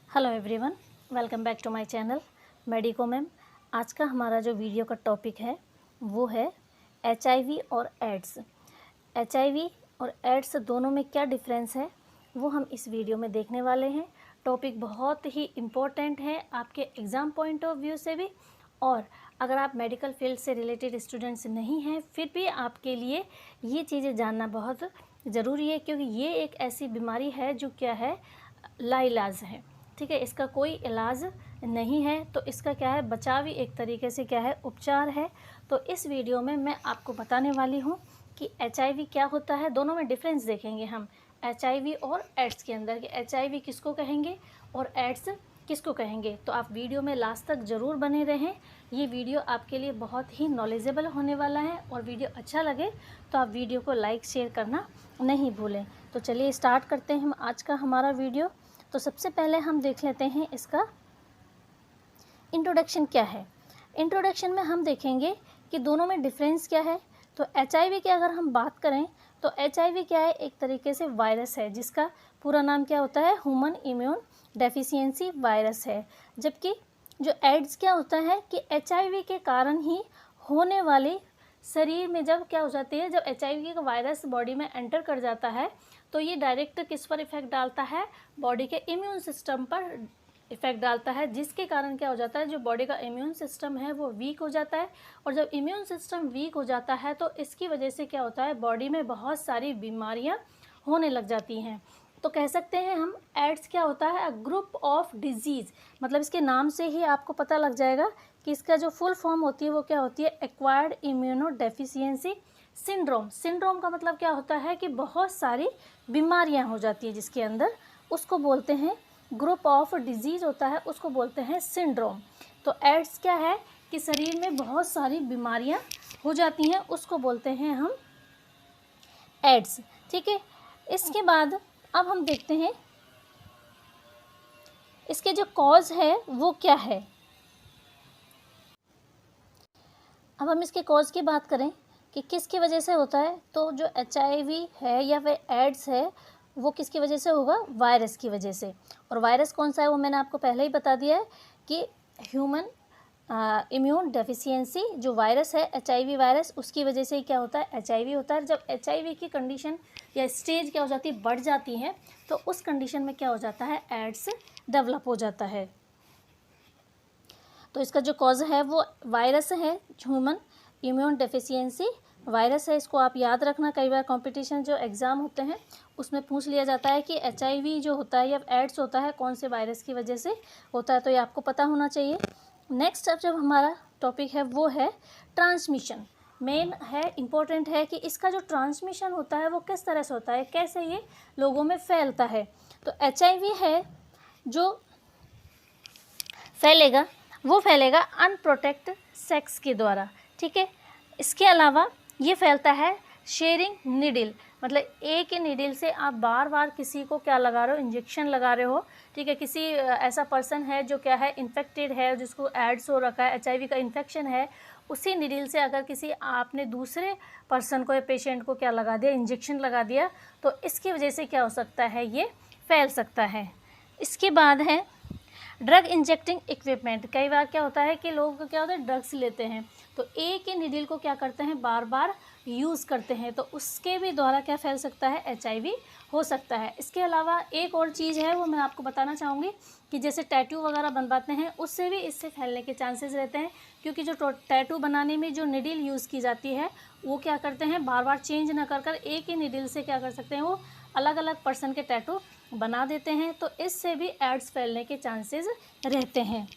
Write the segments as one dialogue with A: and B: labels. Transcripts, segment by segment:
A: Hello everyone, welcome back to my channel medico ma'am. आज का हमारा जो वीडियो का टॉपिक है वो है एचआईवी और एड्स। एचआईवी और एड्स दोनों में क्या डिफरेंस है वो हम इस वीडियो में देखने वाले हैं। टॉपिक बहुत ही इम्पोर्टेंट है आपके एग्ज़ाम पॉइंट ऑफ व्यू से भी, और अगर आप मेडिकल फील्ड से रिलेटेड स्टूडेंट्स नहीं हैं फिर भी आपके लिए ये चीज़ें जानना बहुत ज़रूरी है, क्योंकि ये एक ऐसी बीमारी है जो क्या है, लाइलाज है। ठीक है, इसका कोई इलाज नहीं है, तो इसका क्या है, बचाव ही एक तरीके से क्या है, उपचार है। तो इस वीडियो में मैं आपको बताने वाली हूँ कि एचआईवी क्या होता है। दोनों में डिफरेंस देखेंगे हम एचआईवी और एड्स के अंदर, कि एचआईवी किसको कहेंगे और एड्स किसको कहेंगे। तो आप वीडियो में लास्ट तक ज़रूर बने रहें। ये वीडियो आपके लिए बहुत ही नॉलेजेबल होने वाला है, और वीडियो अच्छा लगे तो आप वीडियो को लाइक शेयर करना नहीं भूलें। तो चलिए स्टार्ट करते हैं हम आज का हमारा वीडियो। तो सबसे पहले हम देख लेते हैं इसका इंट्रोडक्शन क्या है। इंट्रोडक्शन में हम देखेंगे कि दोनों में डिफरेंस क्या है। तो एचआईवी की अगर हम बात करें तो एचआईवी क्या है, एक तरीके से वायरस है जिसका पूरा नाम क्या होता है, ह्यूमन इम्यून डेफिशिएंसी वायरस है। जबकि जो एड्स क्या होता है कि एचआईवी के कारण ही होने वाली शरीर में जब क्या हो जाती है, जब एचआईवी का वायरस बॉडी में एंटर कर जाता है तो ये डायरेक्ट किस पर इफेक्ट डालता है, बॉडी के इम्यून सिस्टम पर इफेक्ट डालता है, जिसके कारण क्या हो जाता है, जो बॉडी का इम्यून सिस्टम है वो वीक हो जाता है। और जब इम्यून सिस्टम वीक हो जाता है तो इसकी वजह से क्या होता है, बॉडी में बहुत सारी बीमारियां होने लग जाती हैं। तो कह सकते हैं हम एड्स क्या होता है, अ ग्रुप ऑफ डिजीज़। मतलब इसके नाम से ही आपको पता लग जाएगा कि इसका जो फुल फॉर्म होती है वो क्या होती है, acquired immuno deficiency syndrome. Syndrome का मतलब क्या होता है कि बहुत सारी बीमारियां हो जाती हैं जिसके अंदर, उसको बोलते हैं ग्रुप ऑफ डिजीज़ होता है, उसको बोलते हैं सिंड्रोम। तो एड्स क्या है कि शरीर में बहुत सारी बीमारियां हो जाती हैं, उसको बोलते हैं हम एड्स। ठीक है, इसके बाद अब हम देखते हैं इसके जो कॉज है वो क्या है। अब हम इसके कॉज की बात करें कि किसकी वजह से होता है, तो जो एचआईवी है या फिर एड्स है वो किसकी वजह से होगा, वायरस की वजह से। और वायरस कौन सा है वो मैंने आपको पहले ही बता दिया है कि ह्यूमन इम्यून डेफिशिएंसी जो वायरस है, एचआईवी वायरस, उसकी वजह से ही क्या होता है, एचआईवी होता है। जब एचआईवी की कंडीशन या स्टेज क्या हो जाती है, बढ़ जाती है, तो उस कंडीशन में क्या हो जाता है, एड्स डेवलप हो जाता है। तो इसका जो कॉज है वो वायरस है, ह्यूमन इम्यून डेफिशिएंसी वायरस है। इसको आप याद रखना, कई बार कंपटीशन जो एग्ज़ाम होते हैं उसमें पूछ लिया जाता है कि एचआईवी जो होता है या एड्स होता है कौन से वायरस की वजह से होता है, तो ये आपको पता होना चाहिए। नेक्स्ट अब जब हमारा टॉपिक है वो है ट्रांसमिशन। मेन है, इम्पोर्टेंट है कि इसका जो ट्रांसमिशन होता है वो किस तरह से होता है, कैसे ये लोगों में फैलता है। तो एचआईवी है जो फैलेगा वो फैलेगा अनप्रोटेक्ट सेक्स के द्वारा। ठीक है, इसके अलावा ये फैलता है शेयरिंग नीडल, मतलब एक ही नीडल से आप बार बार किसी को क्या लगा रहे हो, इंजेक्शन लगा रहे हो। ठीक है, किसी ऐसा पर्सन है जो क्या है, इन्फेक्टेड है, जिसको एड्स हो रखा है, एचआईवी का इन्फेक्शन है, उसी नीडल से अगर किसी आपने दूसरे पर्सन को या पेशेंट को क्या लगा दिया, इंजेक्शन लगा दिया, तो इसकी वजह से क्या हो सकता है, ये फैल सकता है। इसके बाद है ड्रग इंजेक्टिंग इक्विपमेंट। कई बार क्या होता है कि लोग क्या होता है, ड्रग्स लेते हैं तो एक ही निडल को क्या करते हैं, बार बार यूज़ करते हैं, तो उसके भी द्वारा क्या फैल सकता है, एचआईवी हो सकता है। इसके अलावा एक और चीज़ है वो मैं आपको बताना चाहूँगी कि जैसे टैटू वगैरह बनवाते हैं उससे भी इससे फैलने के चांसेस रहते हैं, क्योंकि जो टैटू बनाने में जो निडल यूज़ की जाती है वो क्या करते हैं, बार बार चेंज ना कर एक ही निडल से क्या कर सकते हैं, वो अलग अलग पर्सन के टैटू बना देते हैं, तो इससे भी एड्स फैलने के चांसेस रहते हैं।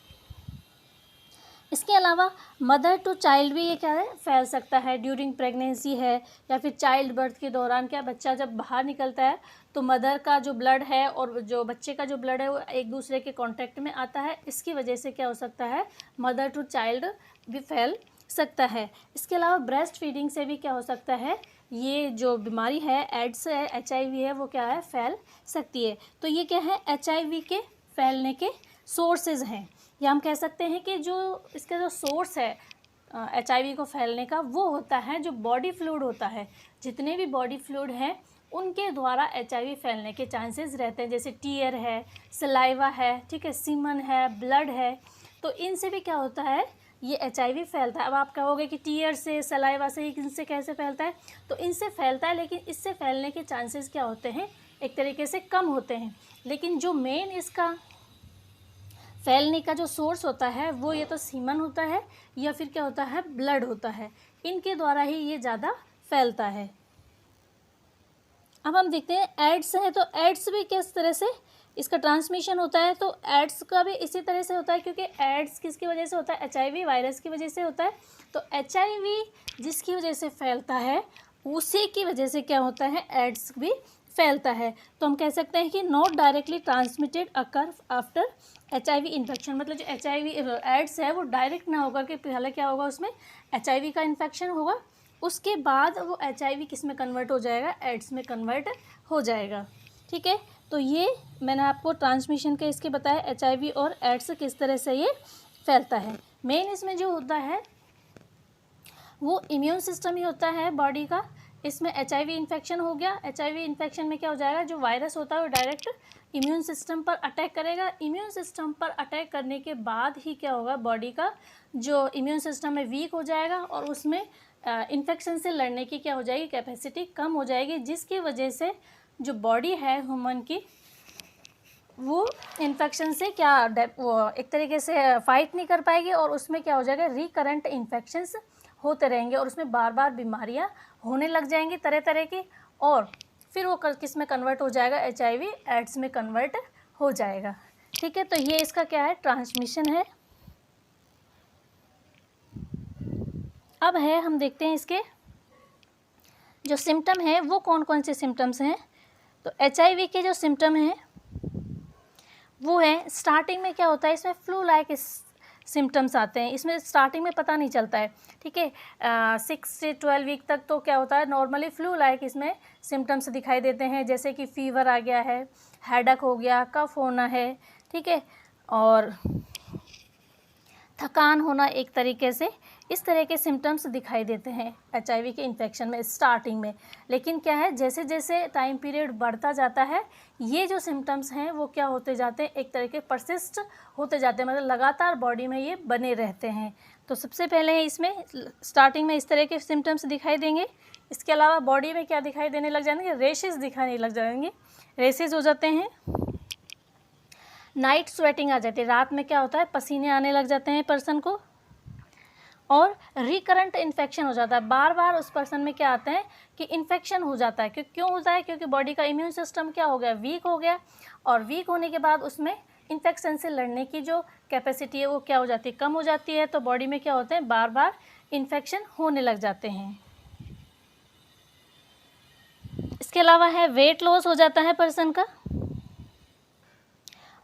A: इसके अलावा मदर टू चाइल्ड भी ये क्या है, फैल सकता है। ड्यूरिंग प्रेगनेंसी है या फिर चाइल्ड बर्थ के दौरान, क्या बच्चा जब बाहर निकलता है तो मदर का जो ब्लड है और जो बच्चे का जो ब्लड है वो एक दूसरे के कांटेक्ट में आता है, इसकी वजह से क्या हो सकता है, मदर टू चाइल्ड भी फैल सकता है। इसके अलावा ब्रेस्ट फीडिंग से भी क्या हो सकता है, ये जो बीमारी है एड्स है, एचआईवी है, वो क्या है, फैल सकती है। तो ये क्या है, एचआईवी के फैलने के सोर्सेज हैं, या हम कह सकते हैं कि जो इसका जो सोर्स है एचआईवी को फैलने का वो होता है जो बॉडी फ्लूइड होता है। जितने भी बॉडी फ्लूइड हैं उनके द्वारा HIV फैलने के चांसेस रहते हैं। जैसे टीयर है, सलाइवा है, ठीक है, सीमन है, ब्लड है, तो इनसे भी क्या होता है, ये HIV फैलता है। अब आप कहोगे कि टीयर से, सलाइवा से, इनसे कैसे फैलता है? तो इनसे फैलता है, लेकिन इससे फैलने के चांसेस क्या होते हैं, एक तरीके से कम होते हैं। लेकिन जो मेन इसका फैलने का जो सोर्स होता है वो ये तो सीमन होता है या फिर क्या होता है, ब्लड होता है। इनके द्वारा ही ये ज़्यादा फैलता है। अब हम देखते हैं एड्स है, तो एड्स भी किस तरह से इसका ट्रांसमिशन होता है। तो एड्स का भी इसी तरह से होता है, क्योंकि एड्स किसकी वजह से होता है, HIV वायरस की वजह से होता है। तो HIV जिसकी वजह से फैलता है उसी की वजह से क्या होता है, एड्स भी फैलता है। तो हम कह सकते हैं कि not directly transmitted occur after HIV infection, मतलब जो HIV एड्स है वो डायरेक्ट ना होगा कि पहले क्या होगा, उसमें HIV का इन्फेक्शन होगा, उसके बाद वो HIV किस में कन्वर्ट हो जाएगा, एड्स में कन्वर्ट हो जाएगा। ठीक है, तो ये मैंने आपको ट्रांसमिशन के इसके बताया HIV और एड्स किस तरह से ये फैलता है। मेन इसमें जो होता है वो इम्यून सिस्टम ही होता है बॉडी का। इसमें HIV इन्फेक्शन हो गया, HIV इन्फेक्शन में क्या हो जाएगा, जो वायरस होता है वो डायरेक्ट इम्यून सिस्टम पर अटैक करेगा। इम्यून सिस्टम पर अटैक करने के बाद ही क्या होगा, बॉडी का जो इम्यून सिस्टम है वीक हो जाएगा और उसमें इन्फेक्शन से लड़ने की क्या हो जाएगी, कैपेसिटी कम हो जाएगी, जिसकी वजह से जो बॉडी है ह्यूमन की वो इन्फेक्शन से क्या वो एक तरीके से फाइट नहीं कर पाएगी और उसमें क्या हो जाएगा, रिकरेंट इन्फेक्शंस होते रहेंगे और उसमें बार बार बीमारियां होने लग जाएंगी तरह तरह की, और फिर वो किस में कन्वर्ट हो जाएगा, HIV एड्स में कन्वर्ट हो जाएगा। ठीक है, तो ये इसका क्या है, ट्रांसमिशन है। अब है, हम देखते हैं इसके जो सिम्टम है वो कौन कौन से सिम्टम्स हैं। तो HIV के जो सिम्टम हैं वो है, स्टार्टिंग में क्या होता है, इसमें फ्लू लाइक सिम्टम्स आते हैं। इसमें स्टार्टिंग में पता नहीं चलता है, ठीक है, 6 से 12 वीक तक तो क्या होता है, नॉर्मली फ्लू लाइक इसमें सिम्टम्स दिखाई देते हैं, जैसे कि फीवर आ गया है, हेडेक हो गया, कफ होना है, ठीक है, और थकान होना एक तरीके से, इस तरह के सिम्टम्स दिखाई देते हैं HIV के इन्फेक्शन में स्टार्टिंग में। लेकिन क्या है, जैसे जैसे टाइम पीरियड बढ़ता जाता है ये जो सिम्टम्स हैं वो क्या होते जाते हैं, एक तरह के परसिस्ट होते जाते हैं, मतलब लगातार बॉडी में ये बने रहते हैं। तो सबसे पहले इसमें स्टार्टिंग में इस तरह के सिम्टम्स दिखाई देंगे। इसके अलावा बॉडी में क्या दिखाई देने लग जाएंगे, रेशेस दिखाने लग जाएंगे, रेशेस हो जाते हैं, नाइट स्वेटिंग आ जाती है, रात में क्या होता है, पसीने आने लग जाते हैं पर्सन को, और रिकरेंट इन्फेक्शन हो जाता है, बार बार उस पर्सन में क्या आता है कि इन्फेक्शन हो जाता है। क्यों होता है, क्योंकि बॉडी का इम्यून सिस्टम क्या हो गया, वीक हो गया, और वीक होने के बाद उसमें इन्फेक्शन से लड़ने की जो कैपेसिटी है वो क्या हो जाती है, कम हो जाती है। तो बॉडी में क्या होते हैं, बार बार इन्फेक्शन होने लग जाते हैं। इसके अलावा है, वेट लॉस हो जाता है पर्सन का,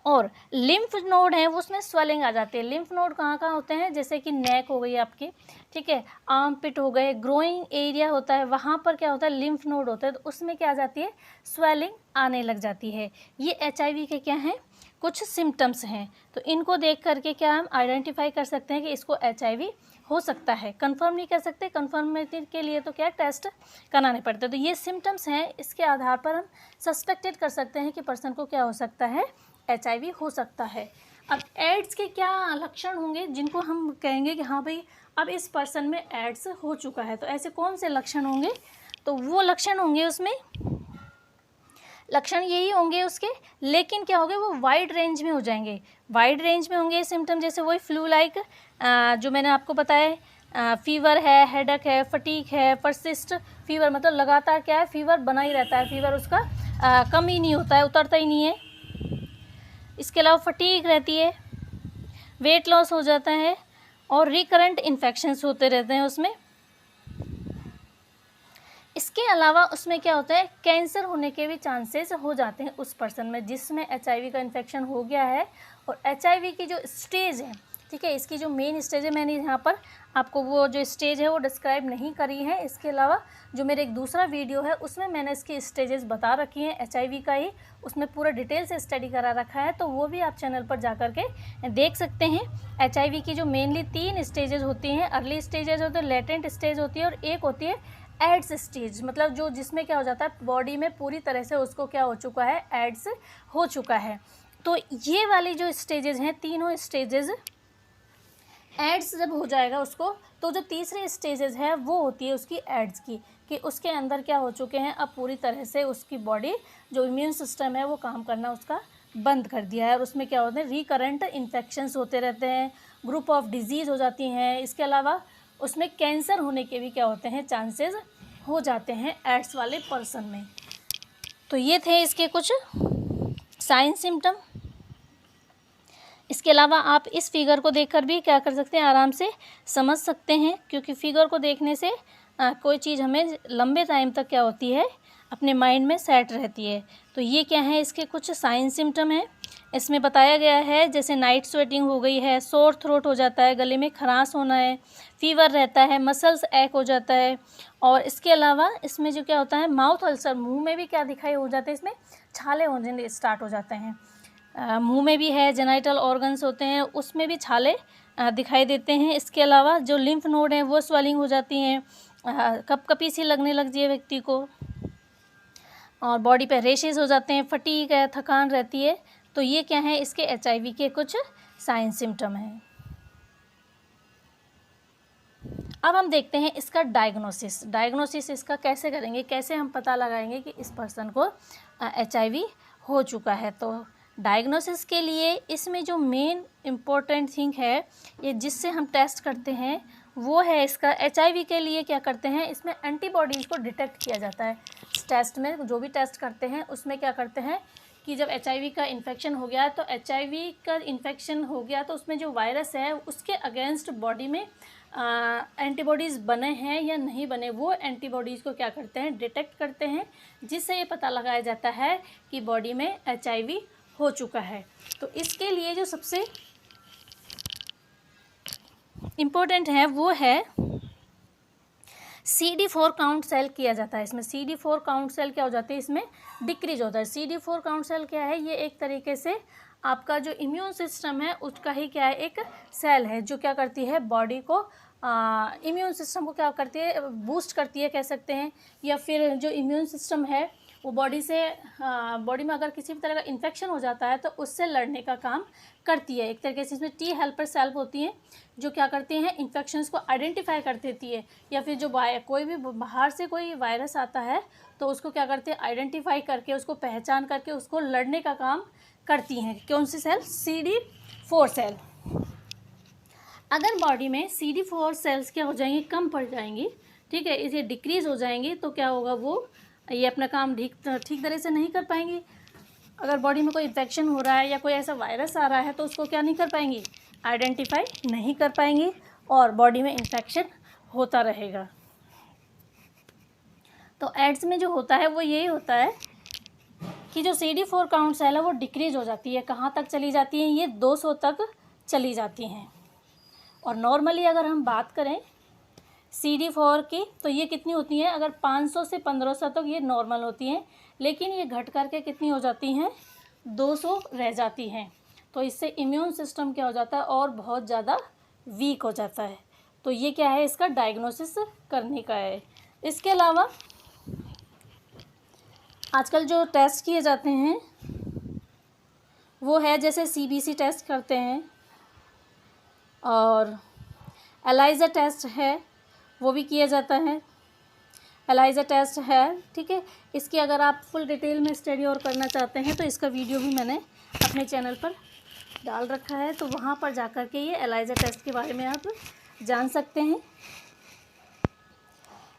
A: और लिम्फ नोड है वो उसमें स्वेलिंग आ जाती है। लिम्फ नोड कहाँ कहाँ होते हैं, जैसे कि नेक हो गई आपकी, ठीक है, आर्म पिट हो गए, ग्रोइंग एरिया होता है, वहाँ पर क्या होता है, लिम्फ नोड होता है, तो उसमें क्या आ जाती है, स्वेलिंग आने लग जाती है। ये HIV के क्या हैं, कुछ सिम्टम्स हैं। तो इनको देख करके क्या हम आइडेंटिफाई कर सकते हैं कि इसको HIV हो सकता है। कंफर्म नहीं कर सकते, कंफर्मेशन के लिए तो क्या टेस्ट कराने पड़ते हैं। तो ये सिम्टम्स हैं, इसके आधार पर हम सस्पेक्टेड कर सकते हैं कि पर्सन को क्या हो सकता है, HIV हो सकता है। अब एड्स के क्या लक्षण होंगे जिनको हम कहेंगे कि हाँ भाई अब इस पर्सन में एड्स हो चुका है, तो ऐसे कौन से लक्षण होंगे, तो वो लक्षण होंगे, उसमें लक्षण यही होंगे उसके, लेकिन क्या होंगे, वो वाइड रेंज में हो जाएंगे, वाइड रेंज में होंगे ये सिम्टम, जैसे वही फ्लू लाइक जो मैंने आपको बताया, फीवर है, हेडेक है, फटीक है, परसिस्ट फीवर, मतलब लगातार क्या है, फीवर बना ही रहता है, फीवर उसका कम ही नहीं होता है, उतरता ही नहीं है। इसके अलावा फटीग रहती है, वेट लॉस हो जाता है, और रिकरेंट इन्फेक्शंस होते रहते हैं उसमें। इसके अलावा उसमें क्या होता है, कैंसर होने के भी चांसेस हो जाते हैं उस पर्सन में जिसमें HIV का इन्फेक्शन हो गया है। और HIV की जो स्टेज है, ठीक है, इसकी जो मेन स्टेज है, मैंने यहाँ पर आपको वो जो स्टेज है वो डिस्क्राइब नहीं करी है। इसके अलावा जो मेरे एक दूसरा वीडियो है उसमें मैंने इसकी स्टेजेस बता रखी हैं HIV का ही, उसमें पूरा डिटेल से स्टडी करा रखा है, तो वो भी आप चैनल पर जा कर के देख सकते हैं। HIV की जो मेनली 3 स्टेजेस होती हैं, अर्ली स्टेजेस होते हैं, लेटेंट स्टेज होती है, और एक होती है एड्स स्टेज, मतलब जो जिसमें क्या हो जाता है बॉडी में पूरी तरह से उसको क्या हो चुका है, एड्स हो चुका है। तो ये वाली जो स्टेजेस हैं, तीनों स्टेजेस एड्स जब हो जाएगा उसको, तो जो तीसरी स्टेजेस है वो होती है उसकी एड्स की, कि उसके अंदर क्या हो चुके हैं, अब पूरी तरह से उसकी बॉडी जो इम्यून सिस्टम है वो काम करना उसका बंद कर दिया है, और उसमें क्या होते हैं, रिकरेंट इन्फेक्शंस होते रहते हैं, ग्रुप ऑफ डिजीज़ हो जाती हैं। इसके अलावा उसमें कैंसर होने के भी क्या होते हैं, चांसेस हो जाते हैं एड्स वाले पर्सन में। तो ये थे इसके कुछ साइन सिम्टम। इसके अलावा आप इस फिगर को देखकर भी क्या कर सकते हैं, आराम से समझ सकते हैं, क्योंकि फिगर को देखने से कोई चीज़ हमें लंबे टाइम तक क्या होती है, अपने माइंड में सेट रहती है। तो ये क्या है, इसके कुछ साइन सिम्टम हैं। इसमें बताया गया है जैसे नाइट स्वेटिंग हो गई है, सोर थ्रोट हो जाता है, गले में खराश होना है, फीवर रहता है, मसल्स एक हो जाता है, और इसके अलावा इसमें जो क्या होता है, माउथ अल्सर, मुंह में भी क्या दिखाई हो जाते हैं, इसमें छाले होने स्टार्ट हो जाते हैं। मुंह में भी है, जेनाइटल ऑर्गन्स होते हैं उसमें भी छाले दिखाई देते हैं। इसके अलावा जो लिम्फ नोड हैं वो स्वेलिंग हो जाती हैं, कपकपी सी लगने लगती है व्यक्ति को, और बॉडी पे रेशेस हो जाते हैं, फटीग है, थकान रहती है। तो ये क्या है, इसके HIV के कुछ साइन सिम्टम हैं। अब हम देखते हैं इसका डायग्नोसिस इसका कैसे करेंगे, कैसे हम पता लगाएंगे कि इस पर्सन को HIV हो चुका है। तो डायग्नोसिस के लिए इसमें जो मेन इम्पोर्टेंट थिंग है, ये जिससे हम टेस्ट करते हैं वो है इसका HIV के लिए क्या करते हैं, इसमें एंटीबॉडीज़ को डिटेक्ट किया जाता है। इस टेस्ट में जो भी टेस्ट करते हैं उसमें क्या करते हैं कि जब HIV का इन्फेक्शन हो गया, तो HIV का इन्फेक्शन हो गया तो उसमें जो वायरस है उसके अगेंस्ट बॉडी में एंटीबॉडीज़ बने हैं या नहीं बने, वो एंटीबॉडीज़ को क्या करते हैं, डिटेक्ट करते हैं, जिससे ये पता लगाया जाता है कि बॉडी में HIV हो चुका है। तो इसके लिए जो सबसे इम्पोर्टेंट है वो है CD4 काउंट सेल किया जाता है। इसमें CD4 काउंट सेल क्या हो जाते हैं, इसमें डिक्रीज होता है। CD4 काउंट सेल क्या है, ये एक तरीके से आपका जो इम्यून सिस्टम है उसका ही क्या है, एक सेल है जो क्या करती है, बॉडी को इम्यून सिस्टम को क्या करती है, बूस्ट करती है कह सकते हैं, या फिर जो इम्यून सिस्टम है वो बॉडी में अगर किसी भी तरह का इन्फेक्शन हो जाता है तो उससे लड़ने का काम करती है। एक तरीके से इसमें T हेल्पर सेल होती हैं जो क्या करती हैं, इन्फेक्शंस को आइडेंटिफाई कर देती है, या फिर जो कोई भी बाहर से कोई वायरस आता है तो उसको क्या करते हैं, आइडेंटिफाई करके उसको पहचान करके उसको लड़ने का काम करती हैं। कौन सी सेल, CD4 सेल। अगर बॉडी में CD4 सेल्स क्या हो जाएंगी, कम पड़ जाएंगी, ठीक है, इसे डिक्रीज़ हो जाएंगी, तो क्या होगा, वो ये अपना काम ठीक तरह से नहीं कर पाएंगी। अगर बॉडी में कोई इन्फेक्शन हो रहा है या कोई ऐसा वायरस आ रहा है तो उसको क्या नहीं कर पाएंगी, आइडेंटिफाई नहीं कर पाएंगी, और बॉडी में इन्फेक्शन होता रहेगा। तो एड्स में जो होता है वो यही होता है कि जो CD4 काउंट सेल है वो डिक्रीज हो जाती है। कहाँ तक चली जाती है, ये 200 तक चली जाती हैं। और नॉर्मली अगर हम बात करें CD4 की तो ये कितनी होती हैं, अगर 500 से 1500 तक ये नॉर्मल होती हैं, लेकिन ये घट करके कितनी हो जाती हैं, 200 रह जाती हैं। तो इससे इम्यून सिस्टम क्या हो जाता है, और बहुत ज़्यादा वीक हो जाता है। तो ये क्या है, इसका डायग्नोसिस करने का है। इसके अलावा आजकल जो टेस्ट किए जाते हैं वो है जैसे CBC टेस्ट करते हैं, और एलाइजा टेस्ट है वो भी किया जाता है। एलाइजा टेस्ट है, ठीक है, इसकी अगर आप फुल डिटेल में स्टडी और करना चाहते हैं तो इसका वीडियो भी मैंने अपने चैनल पर डाल रखा है, तो वहाँ पर जाकर के ये एलाइजा टेस्ट के बारे में आप जान सकते हैं।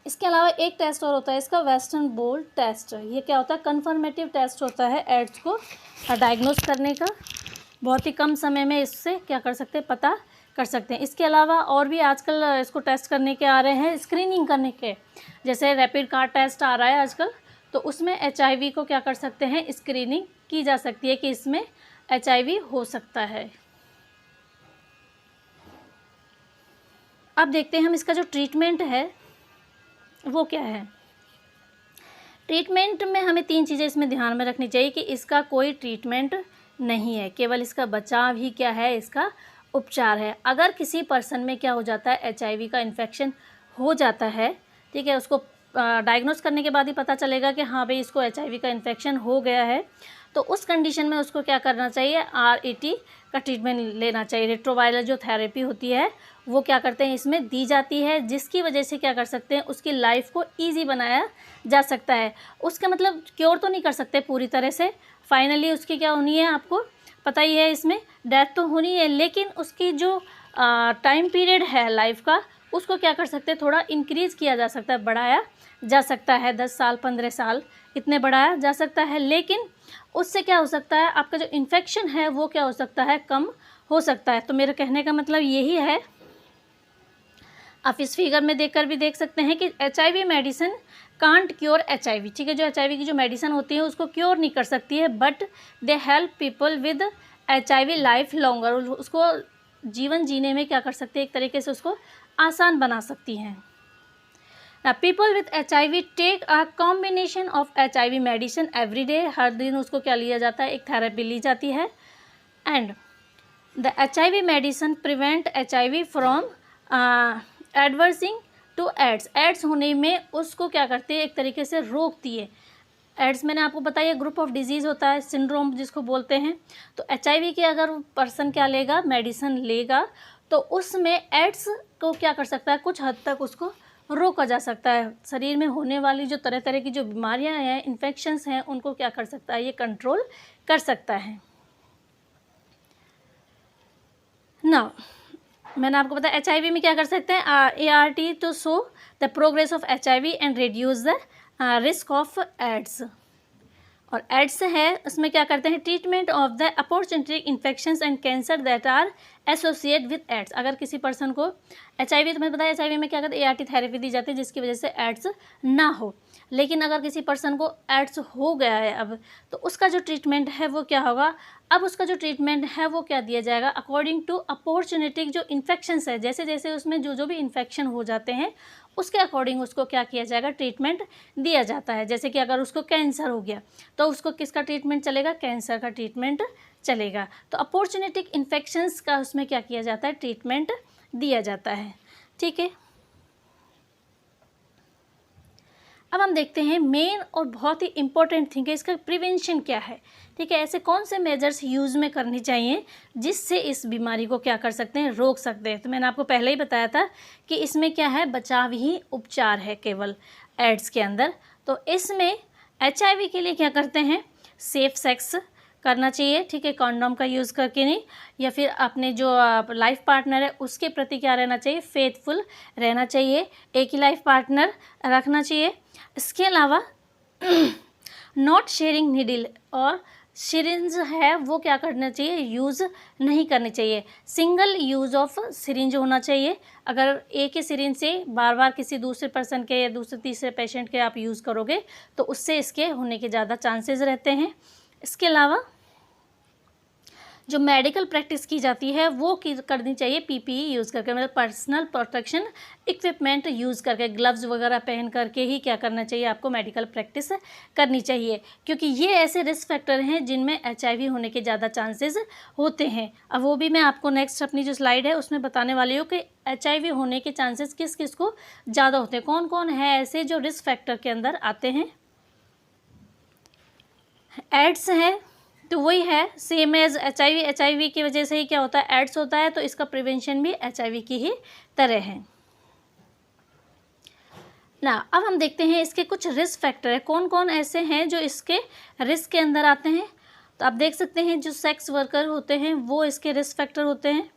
A: इसके अलावा एक टेस्ट और होता है इसका, वेस्टर्न ब्लॉट टेस्ट। ये क्या होता है, कन्फर्मेटिव टेस्ट होता है एड्स को डायग्नोस करने का। बहुत ही कम समय में इससे क्या कर सकते हैं, पता कर सकते हैं। इसके अलावा और भी आजकल इसको टेस्ट करने के आ रहे हैं, स्क्रीनिंग करने के, जैसे रैपिड कार्ड टेस्ट आ रहा है आजकल, तो उसमें HIV को क्या कर सकते हैं, स्क्रीनिंग की जा सकती है कि इसमें HIV हो सकता है। अब देखते हैं हम इसका जो ट्रीटमेंट है वो क्या है। ट्रीटमेंट में हमें 3 चीज़ें इसमें ध्यान में रखनी चाहिए कि इसका कोई ट्रीटमेंट नहीं है, केवल इसका बचाव ही क्या है, इसका उपचार है। अगर किसी पर्सन में क्या हो जाता है, HIV का इन्फेक्शन हो जाता है, ठीक है, उसको डायग्नोस करने के बाद ही पता चलेगा कि हाँ भाई इसको HIV का इन्फेक्शन हो गया है, तो उस कंडीशन में उसको क्या करना चाहिए, RET का ट्रीटमेंट लेना चाहिए। रेट्रोवायरल जो थेरेपी होती है वो क्या करते हैं इसमें दी जाती है, जिसकी वजह से क्या कर सकते हैं उसकी लाइफ को ईजी बनाया जा सकता है। उसका मतलब क्योर तो नहीं कर सकते पूरी तरह से, फाइनली उसकी क्या होनी है आपको पता ही है, इसमें डेथ तो होनी है, लेकिन उसकी जो टाइम पीरियड है लाइफ का उसको क्या कर सकते हैं थोड़ा इंक्रीज़ किया जा सकता है, बढ़ाया जा सकता है। 10 साल 15 साल इतने बढ़ाया जा सकता है, लेकिन उससे क्या हो सकता है आपका जो इन्फेक्शन है वो क्या हो सकता है कम हो सकता है। तो मेरे कहने का मतलब यही है, आप इस फिगर में देखकर भी देख सकते हैं कि HIV medicine can't cure HIV, ठीक है। जो HIV की जो मेडिसिन होती है उसको क्योर नहीं कर सकती है, but they help people with HIV life longer, उसको जीवन जीने में क्या कर सकते हैं एक तरीके से उसको आसान बना सकती हैं। People with HIV take a combination of HIV medicine every day, हर दिन उसको क्या लिया जाता है एक थेरेपी ली जाती है। And the HIV medicine prevent HIV from advancing to AIDS होने में उसको क्या करती है एक तरीके से रोकती है। एड्स मैंने आपको बताया ग्रुप ऑफ डिजीज़ होता है, सिंड्रोम जिसको बोलते हैं। तो HIV की अगर पर्सन क्या लेगा मेडिसिन लेगा तो उसमें एड्स को क्या कर सकता है कुछ हद तक उसको रोका जा सकता है। शरीर में होने वाली जो तरह तरह की जो बीमारियां हैं इन्फेक्शंस हैं उनको क्या कर सकता है ये कंट्रोल कर सकता है ना। मैंने आपको बताया HIV में क्या कर सकते हैं ART to show the progress of HIV and reduce the risk of AIDS. और एड्स है उसमें क्या करते हैं treatment of the opportunistic infections and cancer that are associate with AIDS. अगर किसी पर्सन को HIV, तो मैं बताया HIV में क्या करते हैं ART थेरेपी दी जाती है जिसकी वजह से एड्स ना हो, लेकिन अगर किसी पर्सन को एड्स हो गया है अब, तो उसका जो ट्रीटमेंट है वो क्या होगा, अब उसका जो ट्रीटमेंट है वो क्या दिया जाएगा अकॉर्डिंग टू अपॉर्चुनिटिक जो इन्फेक्शंस है, जैसे जैसे उसमें जो भी इन्फेक्शन हो जाते हैं उसके अकॉर्डिंग उसको क्या किया जाएगा ट्रीटमेंट दिया जाता है। जैसे कि अगर उसको कैंसर हो गया तो उसको किसका ट्रीटमेंट चलेगा, कैंसर का ट्रीटमेंट चलेगा। तो अपॉर्चुनिटिक इन्फेक्शंस का उसमें क्या किया जाता है ट्रीटमेंट दिया जाता है, ठीक है। अब हम देखते हैं मेन और बहुत ही इम्पोर्टेंट थिंग है इसका प्रिवेंशन क्या है, ठीक है। ऐसे कौन से मेजर्स यूज़ में करनी चाहिए जिससे इस बीमारी को क्या कर सकते हैं रोक सकते हैं। तो मैंने आपको पहले ही बताया था कि इसमें क्या है बचाव ही उपचार है केवल एड्स के अंदर। तो इसमें HIV के लिए क्या करते हैं सेफ सेक्स करना चाहिए, ठीक है, कंडोम का यूज़ करके नहीं, या फिर अपने जो लाइफ पार्टनर है उसके प्रति क्या रहना चाहिए फेथफुल रहना चाहिए, एक ही लाइफ पार्टनर रखना चाहिए। इसके अलावा नॉट शेयरिंग नीडल और सिरिंज है वो क्या करना चाहिए यूज़ नहीं करनी चाहिए। सिंगल यूज़ ऑफ सिरिंज होना चाहिए। अगर एक ही सिरिंज से बार बार किसी दूसरे पर्सन के या दूसरे तीसरे पेशेंट के आप यूज़ करोगे तो उससे इसके होने के ज़्यादा चांसेस रहते हैं। इसके अलावा जो मेडिकल प्रैक्टिस की जाती है वो करनी चाहिए PPE यूज़ करके, मतलब पर्सनल प्रोटेक्शन इक्विपमेंट यूज़ करके, ग्लव्स वगैरह पहन करके ही क्या करना चाहिए आपको मेडिकल प्रैक्टिस करनी चाहिए, क्योंकि ये ऐसे रिस्क फैक्टर हैं जिनमें HIV होने के ज़्यादा चांसेस होते हैं। अब वो भी मैं आपको नेक्स्ट अपनी जो स्लाइड है उसमें बताने वाली हूँ कि HIV होने के चांसेस किस किस को ज़्यादा होते हैं, कौन कौन है ऐसे जो रिस्क फैक्टर के अंदर आते हैं। एड्स है तो वही है सेम एज HIV की वजह से ही क्या होता है एड्स होता है, तो इसका प्रिवेंशन भी HIV की ही तरह है ना। अब हम देखते हैं इसके कुछ रिस्क फैक्टर है, कौन कौन ऐसे हैं जो इसके रिस्क के अंदर आते हैं। तो आप देख सकते हैं जो सेक्स वर्कर होते हैं वो इसके रिस्क फैक्टर होते हैं,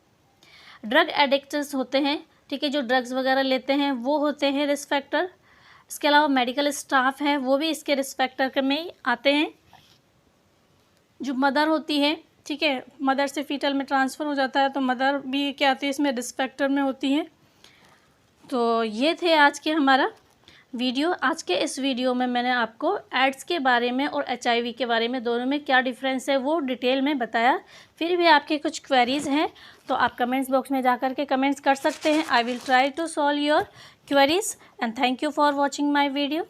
A: ड्रग एडिक्टर्स होते हैं, ठीक है, जो ड्रग्स वगैरह लेते हैं वो होते हैं रिस्क फैक्टर। इसके अलावा मेडिकल स्टाफ है वो भी इसके रिस्क फैक्टर में आते हैं। जो मदर होती है, ठीक है, मदर से फीटल में ट्रांसफ़र हो जाता है तो मदर भी क्या आती है इसमें रिस्क फैक्टर में होती हैं। तो ये थे आज के हमारा वीडियो। आज के इस वीडियो में मैंने आपको एड्स के बारे में और HIV के बारे में दोनों में क्या डिफरेंस है वो डिटेल में बताया। फिर भी आपके कुछ क्वेरीज़ हैं तो आप कमेंट्स बॉक्स में जा कर के कमेंट्स कर सकते हैं। I will try to solve your queries and thank you for watching my video.